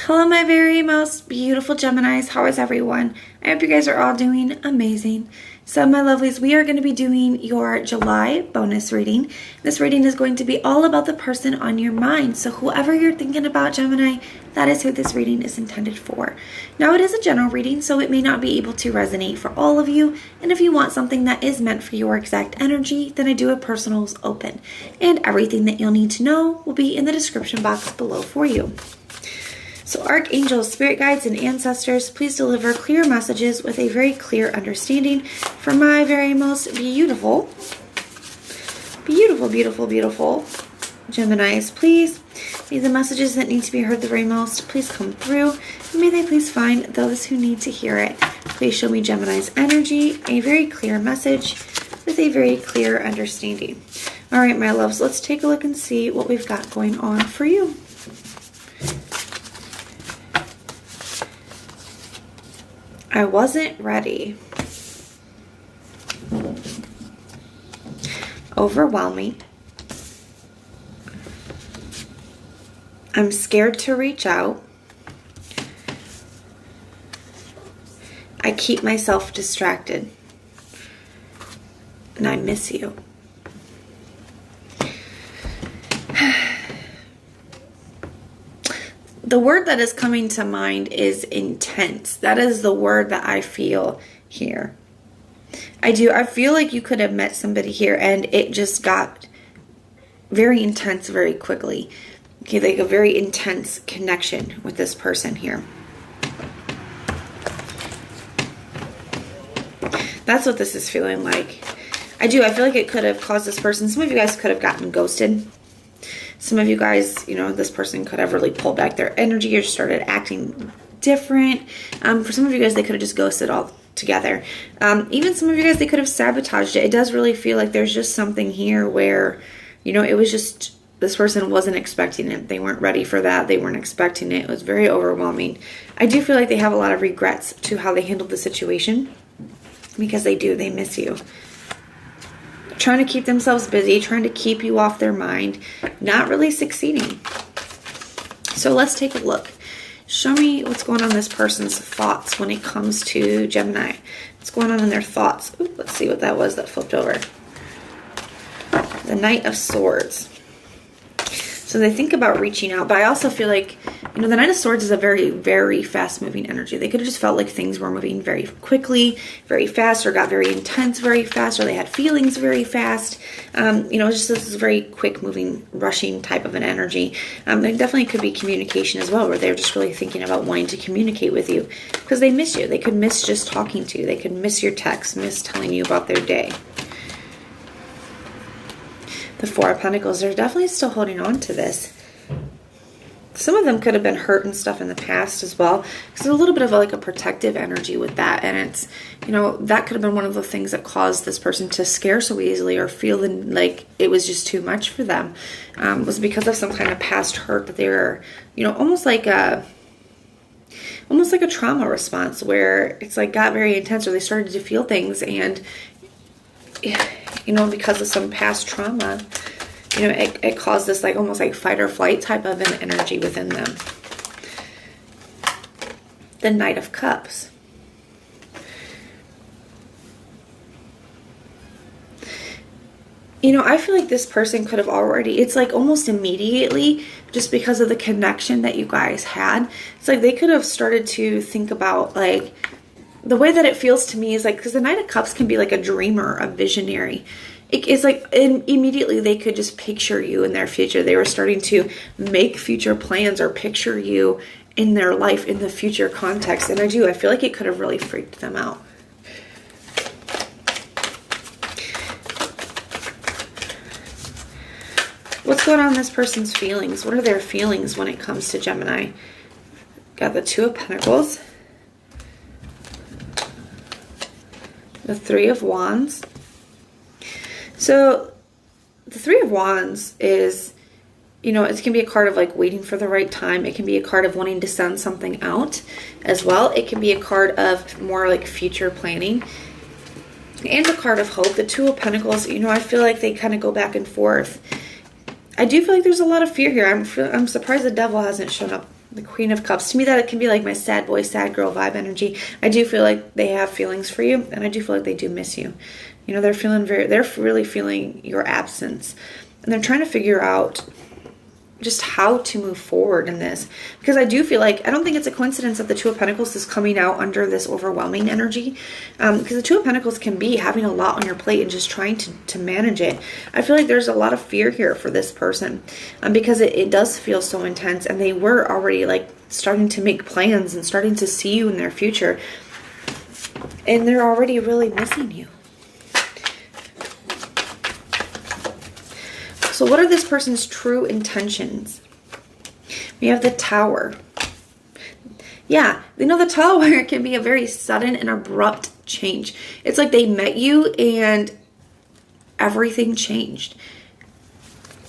Hello, my very most beautiful Geminis. How is everyone? I hope you guys are all doing amazing. So, my lovelies, we are going to be doing your July bonus reading. This reading is going to be all about the person on your mind. So, whoever you're thinking about, Gemini, that is who this reading is intended for. Now, it is a general reading, so it may not be able to resonate for all of you. And if you want something that is meant for your exact energy, then I do have personals open. And everything that you'll need to know will be in the description box below for you. So archangels, spirit guides, and ancestors, please deliver clear messages with a very clear understanding for my very most beautiful, beautiful, beautiful, beautiful Geminis. Please, may the messages that need to be heard the very most please come through. And may they please find those who need to hear it. Please show me Gemini's energy, a very clear message with a very clear understanding. All right, my loves, let's take a look and see what we've got going on for you. I wasn't ready. Overwhelming. I'm scared to reach out. I keep myself distracted. And I miss you. The word that is coming to mind is intense. That is the word that I feel here. I feel like you could have met somebody here and it just got very intense very quickly. Okay, like a very intense connection with this person here. That's what this is feeling like. I feel like it could have caused this person, some of you guys could have gotten ghosted. Some of you guys, this person could have really pulled back their energy or started acting different. For some of you guys, they could have just ghosted altogether. Even some of you guys, they could have sabotaged it. It does really feel like there's just something here where, it was just, this person wasn't expecting it. They weren't ready for that. They weren't expecting it. It was very overwhelming. I do feel like they have a lot of regrets to how they handled the situation because they do. They miss you. Trying to keep themselves busy, trying to keep you off their mind, not really succeeding. So let's take a look. Show me what's going on in this person's thoughts when it comes to Gemini. What's going on in their thoughts? Ooh, let's see what that was that flipped over. The Knight of Swords. So they think about reaching out, but I also feel like, the Knight of Swords is a very, very fast-moving energy. They could have just felt like things were moving very quickly, very fast, or got very intense very fast, or they had feelings very fast. Just this very quick-moving, rushing type of an energy. There definitely could be communication as well, where they're just really thinking about wanting to communicate with you because they miss you. They could miss just talking to you. They could miss your texts, miss telling you about their day. The Four of Pentacles, they're definitely still holding on to this. Some of them could have been hurt and stuff in the past as well. Because there's a little bit of a protective energy with that. And it's, that could have been one of the things that caused this person to scare so easily or feel like it was just too much for them. Was because of some kind of past hurt that they were, almost like a trauma response where it's got very intense or they started to feel things and because of some past trauma, it caused this almost fight or flight type of an energy within them. The Knight of Cups. I feel like this person could have already, it's almost immediately, just because of the connection that you guys had, it's they could have started to think about the way that it feels to me is because the Knight of Cups can be a dreamer, a visionary. It's immediately they could just picture you in their future. They were starting to make future plans or picture you in their life in the future context. And I feel like it could have really freaked them out. What's going on in this person's feelings? What are their feelings when it comes to Gemini? Got the Two of Pentacles. The Three of Wands. So the Three of Wands is, it can be a card of waiting for the right time. It can be a card of wanting to send something out as well. It can be a card of more future planning. And a card of hope. The Two of Pentacles, I feel like they kind of go back and forth. I do feel like there's a lot of fear here. I'm surprised the Devil hasn't shown up The Queen of Cups. To me, that it can be like my sad boy, sad girl vibe energy. I do feel like they have feelings for you, and I do feel like they do miss you. You know, they're really feeling your absence, and they're trying to figure out just how to move forward in this. Because I do feel like, I don't think it's a coincidence that the Two of Pentacles is coming out under this overwhelming energy. Because the Two of Pentacles can be having a lot on your plate and just trying to manage it. I feel like there's a lot of fear here for this person. Because it does feel so intense, and they were already like starting to make plans and starting to see you in their future. And they're already really missing you. So what are this person's true intentions? We have the Tower. Yeah, you know, the Tower can be a very sudden and abrupt change. It's like they met you and everything changed.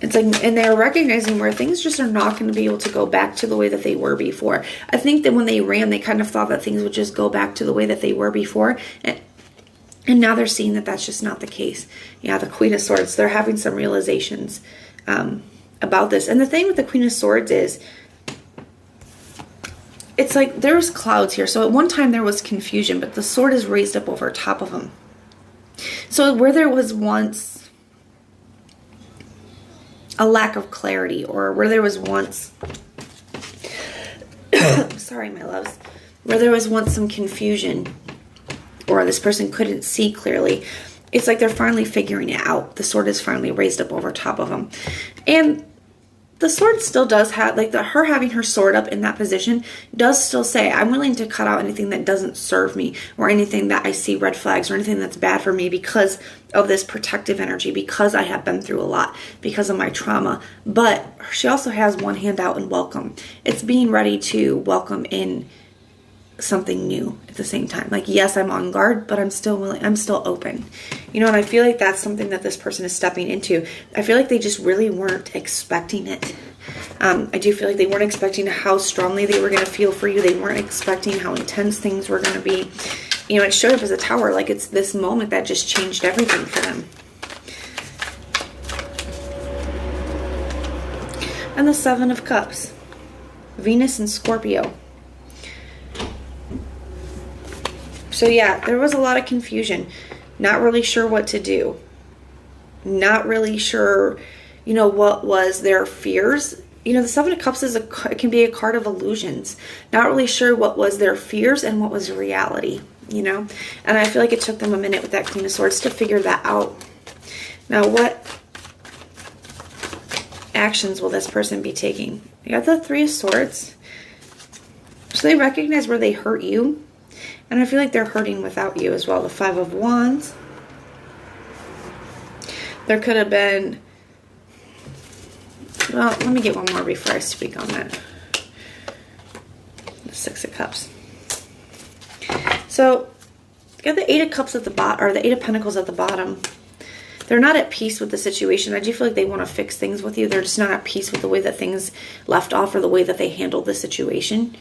It's like, and they're recognizing where things just are not going to be able to go back to the way that they were before. I think that when they ran, they kind of thought that things would just go back to the way that they were before. And now they're seeing that that's just not the case. Yeah, the Queen of Swords. They're having some realizations about this. And the thing with the Queen of Swords is, it's like there's clouds here. So at one time there was confusion, but the sword is raised up over top of them. So where there was once a lack of clarity, or where there was once... sorry, my loves. Where there was once some confusion, or this person couldn't see clearly, it's like they're finally figuring it out. The sword is finally raised up over top of them. And the sword still does have, like her having her sword up in that position does still say, I'm willing to cut out anything that doesn't serve me, or anything that I see red flags, or anything that's bad for me because of this protective energy, because I have been through a lot, because of my trauma. But she also has one hand out and welcome. It's being ready to welcome in something new at the same time. Like, yes, I'm on guard, but I'm still willing, I'm still open. You know, and I feel like that's something that this person is stepping into. I feel like they just really weren't expecting it. I do feel like they weren't expecting how strongly they were going to feel for you. They weren't expecting how intense things were going to be. You know, it showed up as a Tower, like it's this moment that just changed everything for them. And the Seven of Cups. Venus and Scorpio. So yeah, there was a lot of confusion. Not really sure what to do. Not really sure, you know, what was their fears. You know, the Seven of Cups is it can be a card of illusions. Not really sure what was their fears and what was reality, you know. And I feel like it took them a minute with that Queen of Swords to figure that out. Now, what actions will this person be taking? You got the Three of Swords. So they recognize where they hurt you. And I feel like they're hurting without you as well. The Five of Wands. There could have been... Well, let me get one more before I speak on that. The Six of Cups. So, you got the Eight of Cups at the bottom, or the Eight of Pentacles at the bottom. They're not at peace with the situation. I do feel like they want to fix things with you. They're just not at peace with the way that things left off, or the way that they handled the situation.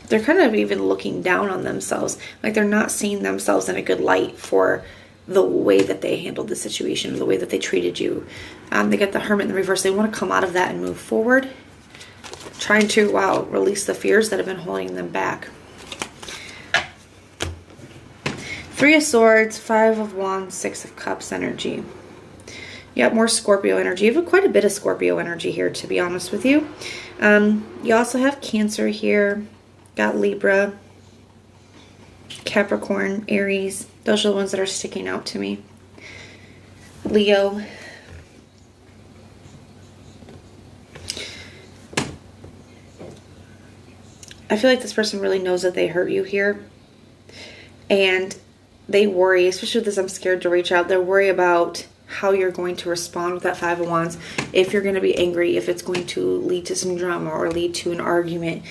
They're kind of even looking down on themselves. Like they're not seeing themselves in a good light for the way that they handled the situation, or the way that they treated you. They get the Hermit in the reverse. They want to come out of that and move forward. Trying to, release the fears that have been holding them back. Three of Swords, Five of Wands, Six of Cups energy. You got more Scorpio energy. You have quite a bit of Scorpio energy here, to be honest with you. You also have Cancer here. Got Libra, Capricorn, Aries. Those are the ones that are sticking out to me. Leo. I feel like this person really knows that they hurt you here. And they worry, especially with this I'm scared to reach out. They worry about how you're going to respond with that Five of Wands. If you're going to be angry, if it's going to lead to some drama or lead to an argument.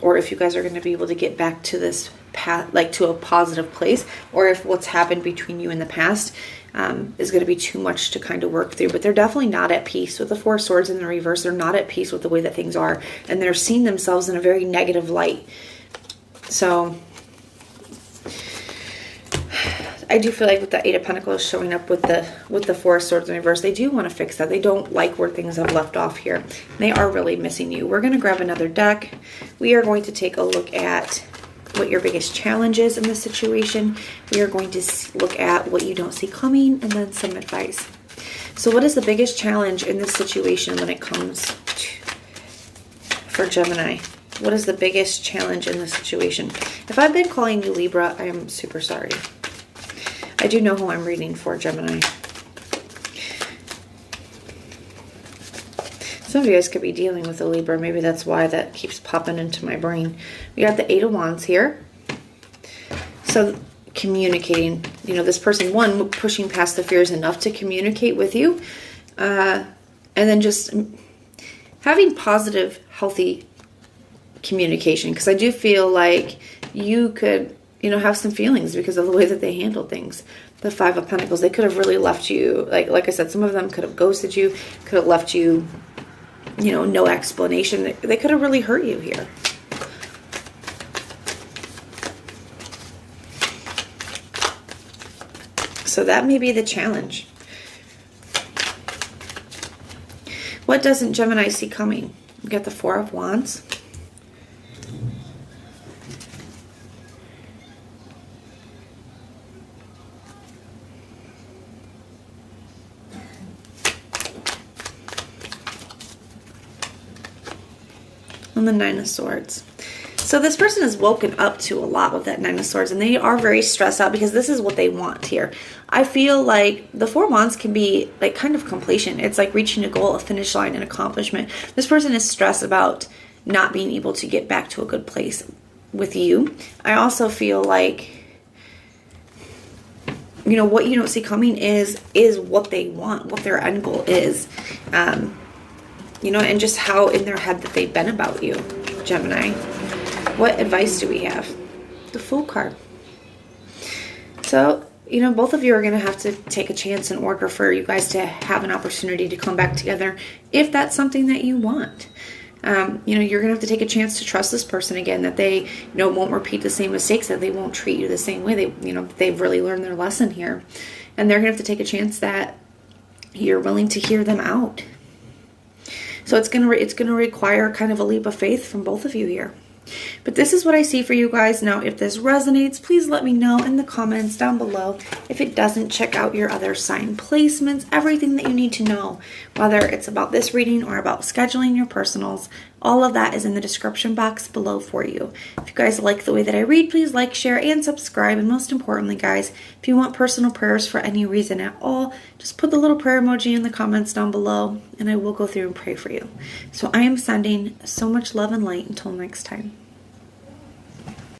Or if you guys are going to be able to get back to this path, like to a positive place, or if what's happened between you in the past is going to be too much to kind of work through. But they're definitely not at peace with the Four of Swords in the reverse. They're not at peace with the way that things are, and they're seeing themselves in a very negative light. So I do feel like with the Eight of Pentacles showing up with the Four of Swords in reverse, they do want to fix that. They don't like where things have left off here. They are really missing you. We're going to grab another deck. We are going to take a look at what your biggest challenge is in this situation. We are going to look at what you don't see coming and then some advice. So what is the biggest challenge in this situation when it comes for Gemini? What is the biggest challenge in this situation? If I've been calling you Libra, I am super sorry. I do know who I'm reading for, Gemini. Some of you guys could be dealing with a Libra. Maybe that's why that keeps popping into my brain. We got the Eight of Wands here. So communicating, you know, this person, one, pushing past the fears enough to communicate with you. And then just having positive, healthy communication. Because I do feel like you could, you know, have some feelings because of the way that they handle things. The Five of Pentacles, they could have really left you, like I said, some of them could have ghosted you, could have left you, you know, no explanation. They could have really hurt you here. So that may be the challenge. What doesn't Gemini see coming? We got the Four of Wands. And the Nine of Swords. So this person has woken up to a lot with that Nine of Swords, and they are very stressed out because this is what they want here. I feel like the Four of Wands can be like kind of completion. It's like reaching a goal, a finish line, an accomplishment. This person is stressed about not being able to get back to a good place with you. I also feel like, you know, what you don't see coming is what they want, what their end goal is. You know, and just how in their head that they've been about you, Gemini. What advice do we have? The Fool card. So, you know, both of you are going to have to take a chance in order for you guys to have an opportunity to come back together if that's something that you want. You know, you're going to have to take a chance to trust this person again, that they, you know, won't repeat the same mistakes, that they won't treat you the same way. They, you know, they've really learned their lesson here. And they're going to have to take a chance that you're willing to hear them out. So it's going to require kind of a leap of faith from both of you here. But this is what I see for you guys. Now, if this resonates, please let me know in the comments down below. If it doesn't, check out your other sign placements, everything that you need to know, whether it's about this reading or about scheduling your personals. All of that is in the description box below for you. If you guys like the way that I read, please like, share, and subscribe. And most importantly, guys, if you want personal prayers for any reason at all, just put the little prayer emoji in the comments down below, and I will go through and pray for you. So I am sending so much love and light until next time.